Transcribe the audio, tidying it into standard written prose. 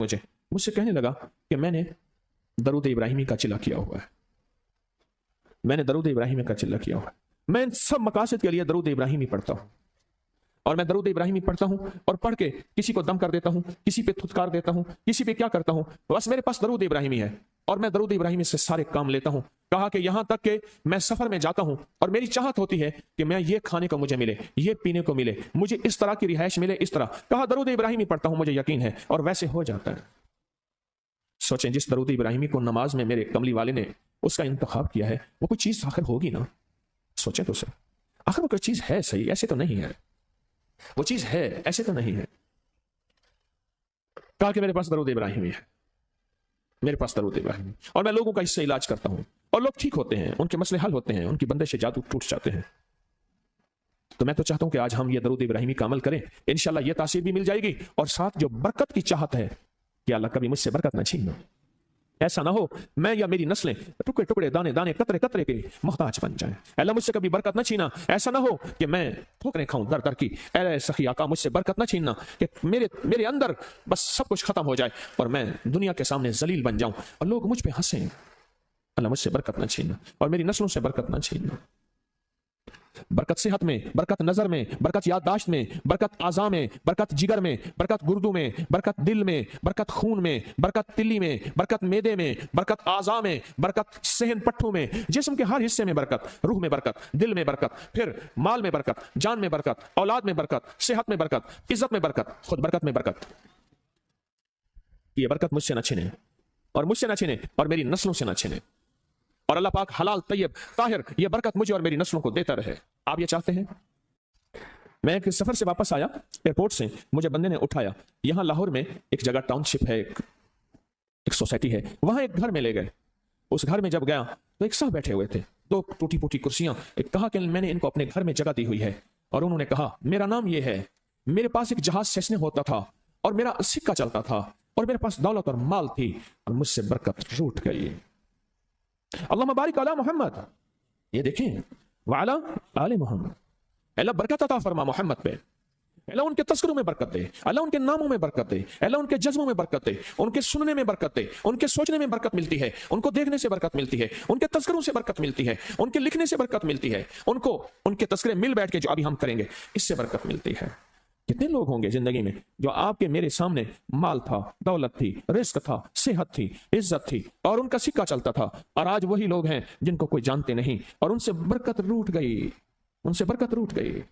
मुझसे कहने लगा कि मैंने दरूद इब्राहिमी का चिल्ला किया हुआ है, मैंने दरूद इब्राहिमी का चिल्ला किया हुआ है, मैं इन सब मकासद के लिए दरूद इब्राहिमी पढ़ता हूं, और मैं दरूद इब्राहिमी पढ़ता हूं और पढ़ के किसी को दम कर देता हूं, किसी पे थुतकार देता हूं, किसी पे क्या करता हूं, बस मेरे पास दरूद इब्राहिमी है और मैं दरूद इब्राहिमी से सारे काम लेता हूं। कहा कि यहां तक कि मैं सफर में जाता हूं और मेरी चाहत होती है कि मैं ये खाने को मुझे मिले, ये पीने को मिले, मुझे इस तरह की रिहाइश मिले, इस तरह। कहा दरूद इब्राहिमी पढ़ता हूं, मुझे यकीन है, और वैसे हो जाता है। सोचें, जिस दरूद इब्राहिमी को नमाज में मेरे कमली वाले ने उसका इंतखाब किया है, वो कोई चीज आखिर होगी ना। सोचें तो सही, आखिर वो कोई चीज है सही, ऐसे तो नहीं है, वो चीज है ऐसे तो नहीं है। कहा कि मेरे पास दरूद इब्राहिमी है, मेरे पास दरूद इब्राहिमी, और मैं लोगों का इससे इलाज करता हूं और लोग ठीक होते हैं, उनके मसले हल होते हैं, उनकी बंदिश जादू टूट जाते हैं। तो मैं तो चाहता हूं कि आज हम ये दरूद इब्राहिमी का अमल करें, इंशाल्लाह ये तासीर भी मिल जाएगी, और साथ जो बरकत की चाहत है कि अल्लाह कभी मुझसे बरकत ना छीनो। ऐसा ना हो मैं या मेरी नस्लें टुकड़े टुकड़े, दाने दाने, कतरे कतरे के मोहताज बन जाएं। अल्लाह मुझसे कभी बरकत ना छीना। ऐसा ना हो कि मैं ठोकरें खाऊं दर दर की। ऐ सखी आका, मुझसे बरकत ना छीनना कि मेरे अंदर बस सब कुछ खत्म हो जाए और मैं दुनिया के सामने जलील बन जाऊं और लोग मुझ पे हंसें। अल्लाह मुझसे बरकत ना छीनना और मेरी नस्लों से बरकत ना छीनना। बरकत सेहत में, बरकत नजर में, बरकत याददाश्त में, बरकत आज़ा में, बरकत जिगर में, बरकत गुर्दू में, बरकत दिल में, बरकत खून में, बरकत तिल्ली में, बरकत मेदे में, बरकत आज़ा में, बरकत सहन पट्टू में, जिस्म के हर हिस्से में बरकत, रूह में बरकत, दिल में बरकत, फिर माल में बरकत, जान में बरकत, औलाद में बरकत, सेहत में बरकत, इज्जत में बरकत, खुद बरकत में बरकत। ये बरकत मुझसे न छिने और मुझसे न छिने और मेरी नस्लों से न छिने, और अल्लाह पाक हलाल तैयब ताहिर ये बरकत मुझे और मेरी नस्लों को देता रहे। आप ये चाहते हैं? मैं एक सफर से वापस आया, एयरपोर्ट से मुझे बंदे ने उठाया। यहां लाहौर में एक जगह टाउनशिप है, एक सोसाइटी है, वहां एक घर में ले गए। उस घर में जब गया तो एक साहब बैठे हुए थे, दो टूटी फूटी कुर्सियां। एक कहा कि मैंने इनको अपने घर में जगह दी हुई है, और उन्होंने कहा मेरा नाम ये है, मेरे पास एक जहाज सेसने होता था और मेरा सिक्का चलता था और मेरे पास दौलत और माल थी और मुझसे बरकत रूठ गई। अल्लाह बारिक अला मोहम्मद, ये देखें, वाला आले मोहम्मद। अल्लाह बरकत अता फरमा मोहम्मद पे, अल्लाह उनके तस्करों में बरकत दे, अल्लाह उनके नामों में बरकत दे, अल्लाह उनके जज्बों में बरकत दे, उनके सुनने में बरकत दे, उनके सोचने में बरकत मिलती है, उनको देखने से बरकत मिलती है, उनके तस्करों से बरकत मिलती है, उनके लिखने से बरकत मिलती है, उनको उनके तस्करे मिल बैठ के जो अभी हम करेंगे इससे बरकत मिलती है। कितने लोग होंगे जिंदगी में जो आपके मेरे सामने माल था, दौलत थी, रिस्क था, सेहत थी, इज्जत थी और उनका सिक्का चलता था, और आज वही लोग हैं जिनको कोई जानते नहीं और उनसे बरकत रूठ गई, उनसे बरकत रूठ गई।